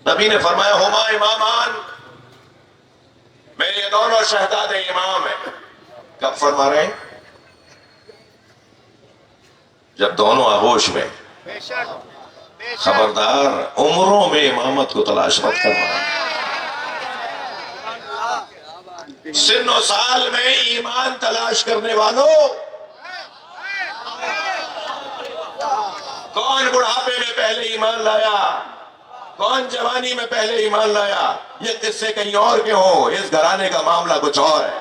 نبی نے فرمایا ہما امامان، میرے یہ دونوں شہزادے امام ہیں۔ کب فرما رہے ہیں؟ جب دونوں آغوش میں۔ خبردار عمروں میں امامت کو تلاش مت کرنا۔ سن و سال میں ایمان تلاش کرنے والوں، کون بڑھاپے میں پہلے ایمان لایا، کون جوانی میں پہلے ایمان لایا، یہ قصے کہیں اور کے ہوں، اس گھرانے کا معاملہ کچھ اور ہے۔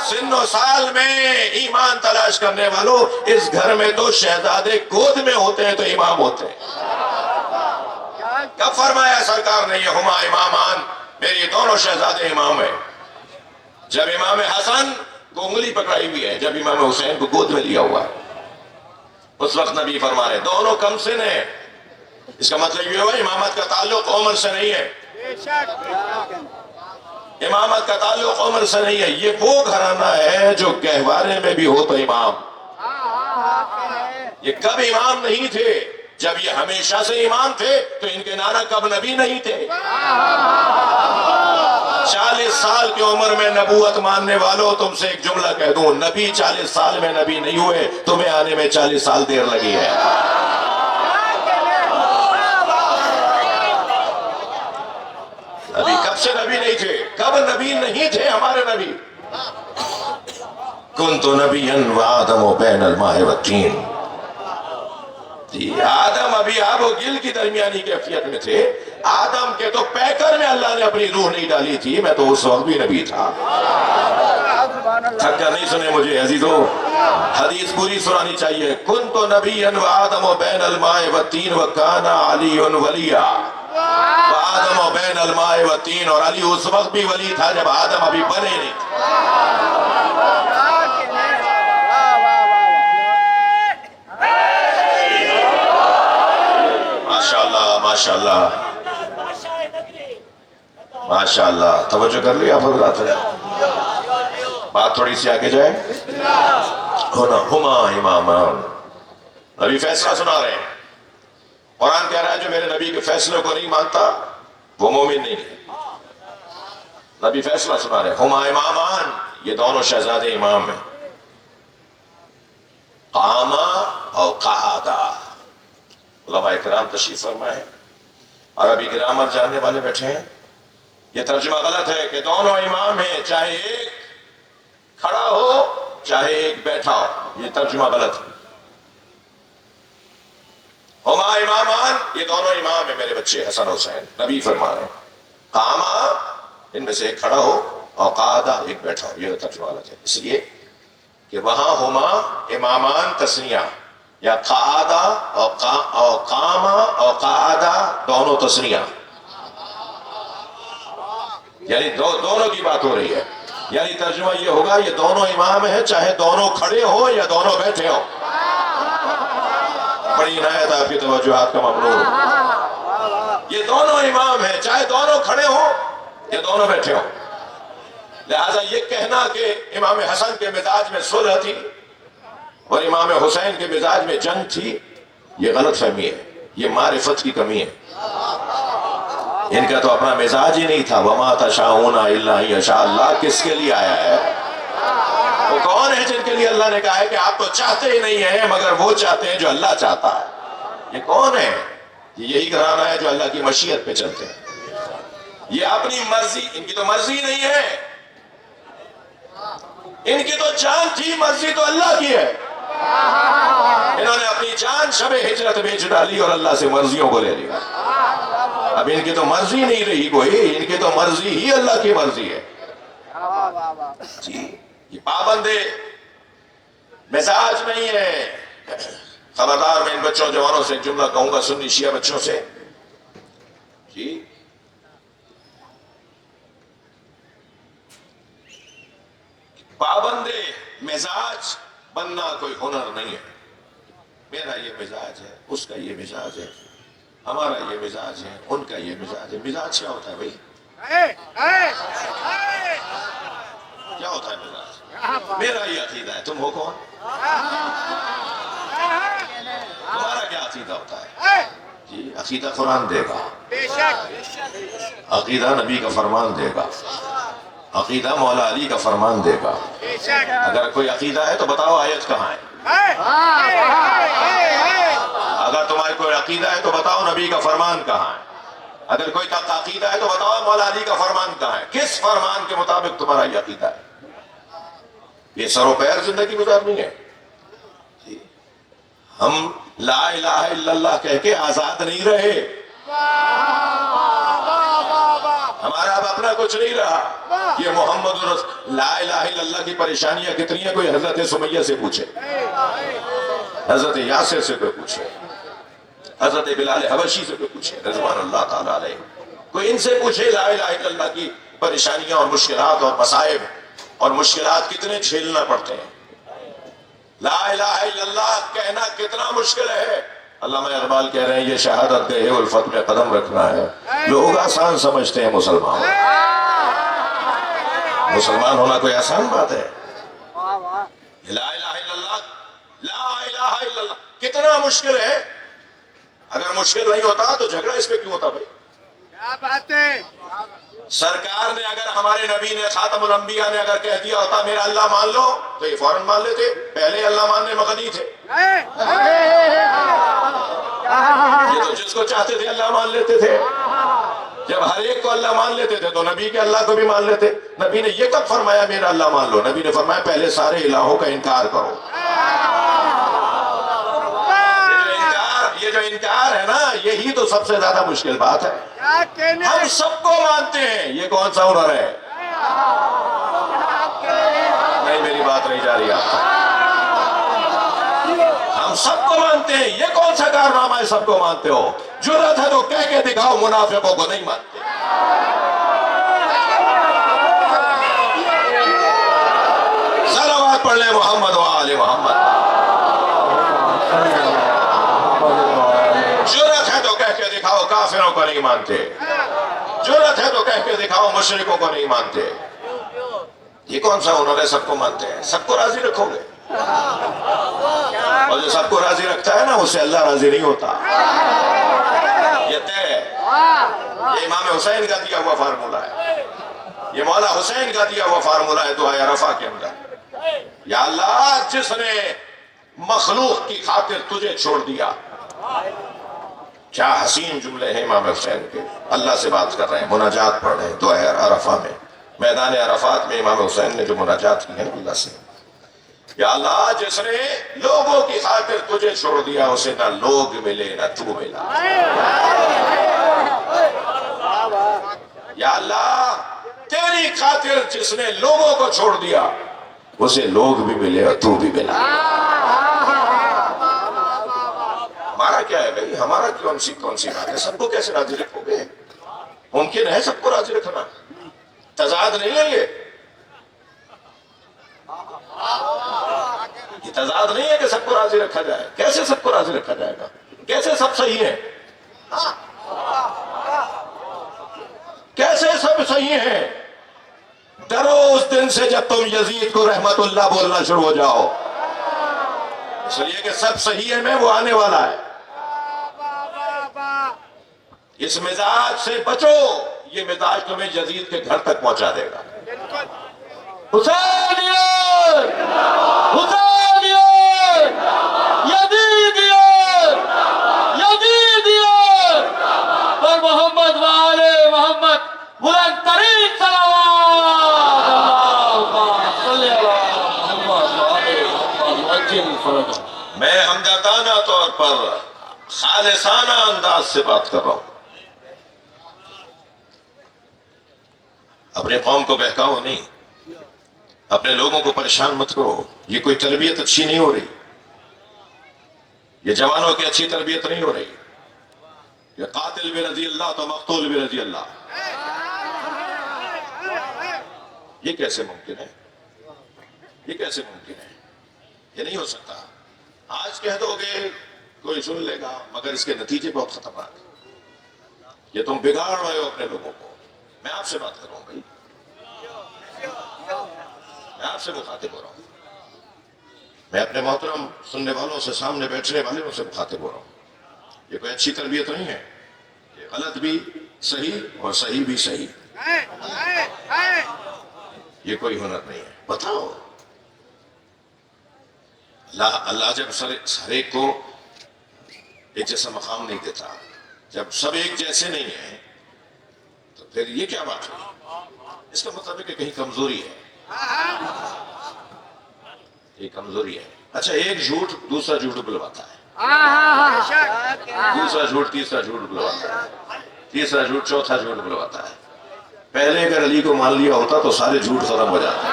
سن و سال میں ایمان تلاش کرنے والوں، اس گھر میں تو شہزادے گود میں ہوتے ہیں تو امام ہوتے ہیں۔ کب فرمایا سرکار نے یہ ہما امامان، میرے دونوں شہزادے امام ہیں؟ جب امام حسن کو انگلی پکڑائی ہوئی ہے، جب امام حسین کو گود میں لیا ہوا ہے، اس وقت نبی فرما رہے دونوں کم سن ہیں۔ اس کا مطلب یہ ہوا امامت کا تعلق عمر سے نہیں ہے، امامت کا تعلق عمر سے نہیں ہے۔ یہ وہ گھرانہ ہے جو گہوارے میں بھی ہو تو امام۔ یہ کب امام نہیں تھے؟ جب یہ ہمیشہ سے امام تھے تو ان کے نانا کب نبی نہیں تھے؟ 40 سال کی عمر میں نبوت ماننے والوں، تم سے ایک جملہ کہہ دوں، نبی 40 سال میں نبی نہیں ہوئے، تمہیں آنے میں 40 سال دیر لگی ہے۔ نبی کب سے نبی نہیں تھے؟ کب نبی نہیں تھے ہمارے نبی؟ کنت نبیا وآدم بین الماء والطین۔ آدم ابھی آب و گل کی درمیانی کیفیت میں تھے۔ آدم کے تو پیکر میں اللہ نے اپنی روح نہیں ڈالی تھی، میں تو اس وقت بھی نبی تھا۔ تھک کر نہیں سنے مجھے عزیزو، حدیث پوری سنانی چاہیے۔ کنت نبیا وآدم بین الماء والطین وکان علی ولیا۔ آدم بین الماء والطین، اور علی اس وقت بھی ولی تھا جب آدم ابھی بنے نہیں تھے۔ ماشاءاللہ ماشاءاللہ ماشاءاللہ، توجہ کر لیا حضرات؟ بات تھوڑی سی آگے جائے۔ ہما امامان، نبی فیصلہ سنا رہے ہیں۔ قرآن کہہ رہا ہے جو میرے نبی کے فیصلے کو نہیں مانتا وہ مومن نہیں ہے۔ نبی فیصلہ سنا رہے ہیں، ہما امامان، یہ دونوں شہزادے امام ہیں۔ قاما اور قعادا، علماء کرام تشریف فرمائے ہیں، عربی گرامر جاننے والے بیٹھے ہیں۔ یہ ترجمہ غلط ہے کہ دونوں امام ہیں، چاہے ایک کھڑا ہو چاہے ایک بیٹھا ہو، یہ ترجمہ غلط ہے۔ ہما امامان، یہ دونوں امام ہیں میرے بچے حسن حسین۔ نبی فرما رہے ہیں قاما، ان میں سے ایک کھڑا ہو، اور قعدا، ایک بیٹھا ہو، یہ ترجمہ غلط ہے، اس لیے کہ وہاں ہما امامان تثنیہ، یا قعدا اور قاما اور قعدا دونوں تثنیہ، یعنی دونوں کی بات ہو رہی ہے۔ یعنی ترجمہ یہ ہوگا یہ دونوں امام ہیں، چاہے دونوں کھڑے ہو یا دونوں بیٹھے ہو۔ بڑی عنایت آپ کی توجہات کا ممنون۔ یہ دونوں امام ہیں، چاہے دونوں کھڑے ہو یا دونوں بیٹھے ہو۔ لہذا یہ کہنا کہ امام حسن کے مزاج میں صلح تھی اور امام حسین کے مزاج میں جنگ تھی، یہ غلط فہمی ہے، یہ معرفت کی کمی ہے۔ ان کا تو اپنا مزاج ہی نہیں تھا۔ وَمَا تَشَاءُونَ إِلَّا أَن يَشَاءَ اللَّهُ، کس کے لیے آیا ہے؟ وہ کون ہے جن کے لیے اللہ نے کہا ہے کہ آپ تو چاہتے ہی نہیں ہیں مگر وہ چاہتے ہیں جو اللہ چاہتا ہے؟ یہ کون ہے؟ یہی گھرانہ ہے جو اللہ کی مشیت پہ چلتے ہیں۔ یہ اپنی مرضی، ان کی تو مرضی نہیں ہے، ان کی تو جان تھی، مرضی تو اللہ کی ہے۔ انہوں نے اپنی جان شب ہجرت بیچ ڈالی اور اللہ سے مرضیوں کو لے لیا۔ اب ان کی تو مرضی نہیں رہی کوئی، ان کی تو مرضی ہی اللہ کی مرضی ہے۔ جی، یہ پابند مزاج نہیں ہے۔ خبردار میں ان بچوں جوانوں سے ایک جملہ کہوں گا، سنی شیعہ بچوں سے، جی پابند مزاج بننا کوئی ہنر نہیں ہے۔ میرا یہ مزاج ہے، اس کا یہ مزاج ہے، ہمارا یہ مزاج ہے، ان کا یہ مزاج ہے۔ مزاج کیا ہوتا ہے بھائی؟ کیا ہوتا ہے مزاج؟ میرا یہ عقیدہ ہے، تم ہو کون؟ تمہارا کیا عقیدہ ہوتا ہے؟ جی عقیدہ قرآن دے گا، عقیدہ نبی کا فرمان دے گا، عقیدہ مولا علی کا فرمان دے گا۔ اگر کوئی عقیدہ ہے تو بتاؤ آیت کہاں ہے؟ اگر تمہارے کوئی عقیدہ ہے تو بتاؤ نبی کا فرمان کہاں ہے؟ اگر کوئی عقیدہ ہے تو بتاؤ مولا علی کا فرمان کہاں ہے؟ کس فرمان کے مطابق تمہارا یہ عقیدہ ہے؟ یہ سر و پیر زندگی گزارنی ہے؟ ہم لا الہ الا اللہ کہہ کے آزاد نہیں رہے، ہمارا اب اپنا کچھ نہیں رہا۔ یہ محمد لا الہ الا اللہ کی پریشانیاں کتنی ہیں، کوئی حضرت سمیہ سے پوچھے، حضرت یاسر سے کوئی پوچھے، حضرت بلال حبشی سے کوئی پوچھے رضوان اللہ تعالیٰ علیہ، کوئی ان سے پوچھے لا الہ الا اللہ کی پریشانیاں اور مشکلات اور مصائب اور مشکلات کتنے جھیلنا پڑتے ہیں۔ لا الہ الا اللہ کہنا کتنا مشکل ہے۔ علامہ اقبال کہہ رہے ہیں یہ شہادت گئے الفت میں قدم رکھنا ہے۔ لوگ آسان سمجھتے ہیں مسلمان، مسلمان ہونا کوئی آسان بات ہے؟ لا الہ الا اللہ، لا الہ الا اللہ کتنا مشکل ہے۔ اگر مشکل نہیں ہوتا تو جھگڑا اس پہ کیوں ہوتا بھائی؟ کیا بات ہے؟ سرکار نے اگر ہمارے نبی نے خاتم الانبیاء نے اگر کہہ دیا ہوتا میرا اللہ مان لو تو یہ فوراً مان لیتے، پہلے اللہ ماننے مغنی تھے، یہ تو جس کو چاہتے تھے اللہ مان لیتے تھے۔ جب ہر ایک کو اللہ مان لیتے تھے تو نبی کے اللہ کو بھی مان لیتے۔ نبی نے یہ کب فرمایا میرا اللہ مان لو؟ نبی نے فرمایا پہلے سارے الہوں کا انکار کرو۔ یہ جو انکار ہے نا یہی تو سب سے زیادہ مشکل بات ہے۔ ہم سب کو مانتے ہیں، یہ کون سا ہنر ہے؟ نہیں میری بات نہیں جا رہی آپ کو۔ ہم سب کو مانتے ہیں، یہ کون سا کارنامہ ہے سب کو مانتے ہو؟ جرأت ہے تو کہہ کے دکھاؤ منافقوں کو نہیں مانتے۔ صلوات پڑھ لیں محمد و آل محمد۔ جرأت ہے تو کہہ کے دکھاؤ کافروں کو نہیں مانتے، جرأت ہے تو کہہ کے دکھاؤ مشرکوں کو نہیں مانتے۔ یہ کون سا ہنر ہے سب کو مانتے ہیں؟ سب کو راضی رکھو گے، اور جو سب کو راضی رکھتا ہے نا اس سے اللہ راضی نہیں ہوتا۔ یہ طے ہے، یہ امام حسین کا دیا ہوا فارمولہ ہے، یہ مولا حسین کا دیا ہوا فارمولہ ہے دعائے عرفہ کے اندر۔ یا اللہ جس نے مخلوق کی خاطر تجھے چھوڑ دیا، کیا حسین جملے ہیں امام حسین کے، اللہ سے بات کر رہے ہیں، مناجات پڑھ رہے ہیں دعائے عرفہ میں، میدان عرفات میں امام حسین نے جو مناجات کی ہیں اللہ سے۔ یا اللہ جس نے لوگوں کی خاطر تجھے چھوڑ دیا اسے نہ لوگ ملے نہ تو ملا۔ یا اللہ تیری خاطر جس نے لوگوں کو چھوڑ دیا اسے لوگ بھی ملے اور تو بھی ملا۔ ہمارا کیا ہے بھائی؟ ہمارا کون سی بات ہے؟ سب کو کیسے راضی رکھو گے؟ ممکن ہے سب کو راضی رکھنا؟ تضاد نہیں ہے یہ تضاد نہیں ہے کہ سب کو راضی رکھا جائے۔ کیسے سب کو راضی رکھا جائے گا؟ کیسے سب صحیح ہیں؟ کیسے سب صحیح ہیں؟ ڈرو اس دن سے جب تم یزید کو رحمت اللہ بولنا شروع ہو جاؤ، اس لیے کہ سب صحیح ہے میں وہ آنے والا ہے۔ اس مزاج سے بچو، یہ مزاج تمہیں یزید کے گھر تک پہنچا دے گا۔ حسینیت، حسینیت، یزیدیت، یزیدیت، اور محمد وآل محمد بلند ترین صلوات۔ اللہم صلی علی محمد وآل محمد۔ میں ہمدردانہ طور پر خالصانہ انداز سے بات کر رہا ہوں، اپنے قوم کو بہکاؤ نہیں، اپنے لوگوں کو پریشان مت کرو۔ یہ کوئی تربیت اچھی نہیں ہو رہی، یہ جوانوں کی اچھی تربیت نہیں ہو رہی۔ یہ قاتل بھی رضی اللہ تو مقتول بھی رضی اللہ، یہ کیسے ممکن ہے؟ یہ کیسے ممکن ہے؟ یہ نہیں ہو سکتا۔ آج کہہ دو گے کوئی سن لے گا، مگر اس کے نتیجے بہت خطرناک ہیں۔ یہ تم بگاڑ رہے ہو اپنے لوگوں کو۔ میں آپ سے بات کر رہا ہوں بھائی، میں آپ سے مخاطب ہو رہا ہوں، میں اپنے محترم سننے والوں سے، سامنے بیٹھنے والوں سے مخاطب ہو رہا ہوں۔ یہ کوئی اچھی تربیت نہیں ہے. یہ غلط بھی صحیح اور صحیح بھی صحیح. یہ کوئی ہنر نہیں ہے. بتاؤ اللہ جب ہر ایک کو ایک جیسا مقام نہیں دیتا، جب سب ایک جیسے نہیں ہیں تو پھر یہ کیا بات ہے؟ اس کا مطلب ہے کہ کہیں کمزوری ہے. یہ کمزوری ہے. اچھا، ایک جھوٹ دوسرا جھوٹ بلواتا ہے، دوسرا جھوٹ تیسرا جھوٹ بلواتا ہے، تیسرا جھوٹ چوتھا جھوٹ بلواتا ہے. پہلے اگر علی کو مان لیا ہوتا تو سارے جھوٹ ختم ہو جاتے.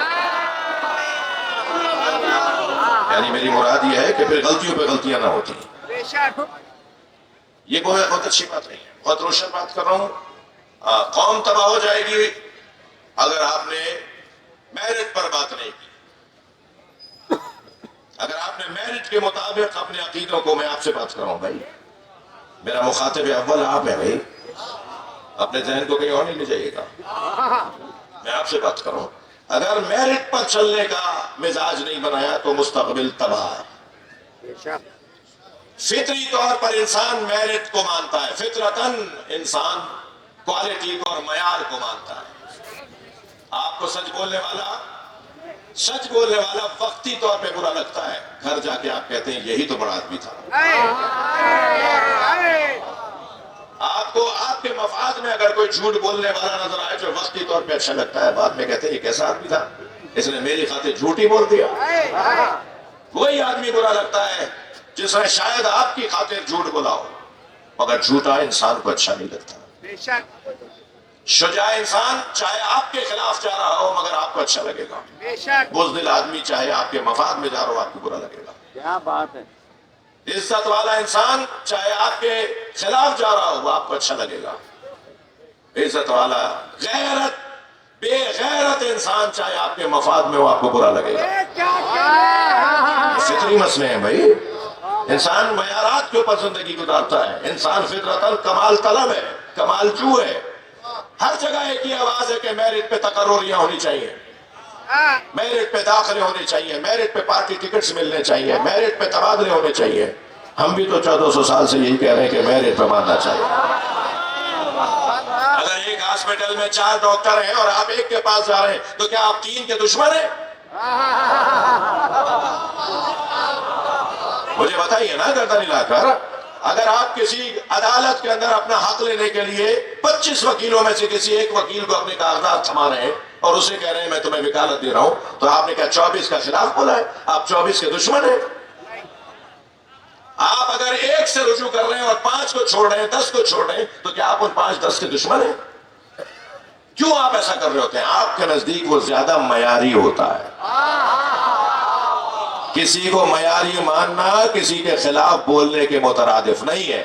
یعنی میری مراد یہ ہے کہ پھر غلطیوں پہ غلطیاں نہ ہوتی. یہ بہت اچھی بات نہیں ہے. بہت روشن بات کر رہا ہوں. قوم تباہ ہو جائے گی اگر آپ نے میرٹ پر بات نہیں کی. اگر آپ نے میرٹ کے مطابق اپنے عقیدوں کو، میں آپ سے بات کر رہا ہوں بھائی، میرا مخاطب اول آپ ہے بھائی، اپنے ذہن کو کہیں اور نہیں لے جائیے گا. میں آپ سے بات کر رہا ہوں. اگر میرٹ پر چلنے کا مزاج نہیں بنایا تو مستقبل تباہ ہے. فطری طور پر انسان میرٹ کو مانتا ہے، فطرتاً انسان کوالٹی کو اور معیار کو مانتا ہے. آپ کو سچ بولنے والا وقتی طور پہ برا لگتا ہے، گھر جا کے آپ کہتے ہیں یہی تو بڑا آدمی تھا. آپ کو آپ کے مفاد میں اگر کوئی جھوٹ بولنے والا نظر آئے جو وقتی طور پہ اچھا لگتا ہے، بعد میں کہتے ہیں یہ کیسا آدمی تھا، اس نے میری خاطر جھوٹ ہی بول دیا. وہی آدمی برا لگتا ہے جس نے شاید آپ کی خاطر جھوٹ بولا ہو، مگر جھوٹا انسان کو اچھا نہیں لگتا. شجاع انسان چاہے آپ کے خلاف جا رہا ہو مگر آپ کو اچھا لگے گا. بزدل آدمی چاہے آپ کے مفاد میں جا رہا ہو آپ کو برا لگے گا. کیا بات ہے. عزت والا انسان چاہے آپ کے خلاف جا رہا ہو وہ آپ کو اچھا لگے گا. عزت والا بے غیرت انسان چاہے آپ کے مفاد میں وہ آپ کو برا لگے گا. فطری مسئلے ہیں بھائی. انسان معیارات کے اوپر زندگی گزارتا ہے. انسان فطرتاً کمال طلب ہے، کمال جو ہے. ہر جگہ ایک ہی آواز ہے کہ میرٹ پہ تقرریاں ہونی چاہیے، میرٹ پہ داخلے ہونے چاہیے، میرٹ پہ پارٹی ٹکٹس ملنے چاہیے، میرٹ پہ تبادلے ہونے چاہیے. ہم بھی تو 1400 سال سے یہی کہہ رہے ہیں کہ میرٹ پہ ماننا چاہیے. اگر ایک ہاسپٹل میں 4 ڈاکٹر ہیں اور آپ ایک کے پاس جا رہے ہیں تو کیا آپ 3 کے دشمن ہیں؟ مجھے بتائیے نا گردن ہلا کر. اگر آپ کسی عدالت کے اندر اپنا حق لینے کے لیے 25 وکیلوں میں سے کسی ایک وکیل کو اپنے کاغذات تھما رہے ہیں اور اسے کہہ رہے ہیں میں تمہیں وکالت دے رہا ہوں، تو آپ نے کیا 24 کا خلاف بولا ہے؟ آپ 24 کے دشمن ہیں. آپ اگر 1 سے رجوع کر رہے ہیں اور 5 کو چھوڑ رہے ہیں، 10 کو چھوڑ رہے ہیں، تو کیا آپ ان 5-10 کے دشمن ہیں؟ کیوں آپ ایسا کر رہے ہوتے ہیں؟ آپ کے نزدیک وہ زیادہ معیاری ہوتا ہے. کسی کو معیاری ماننا کسی کے خلاف بولنے کے مترادف نہیں ہے.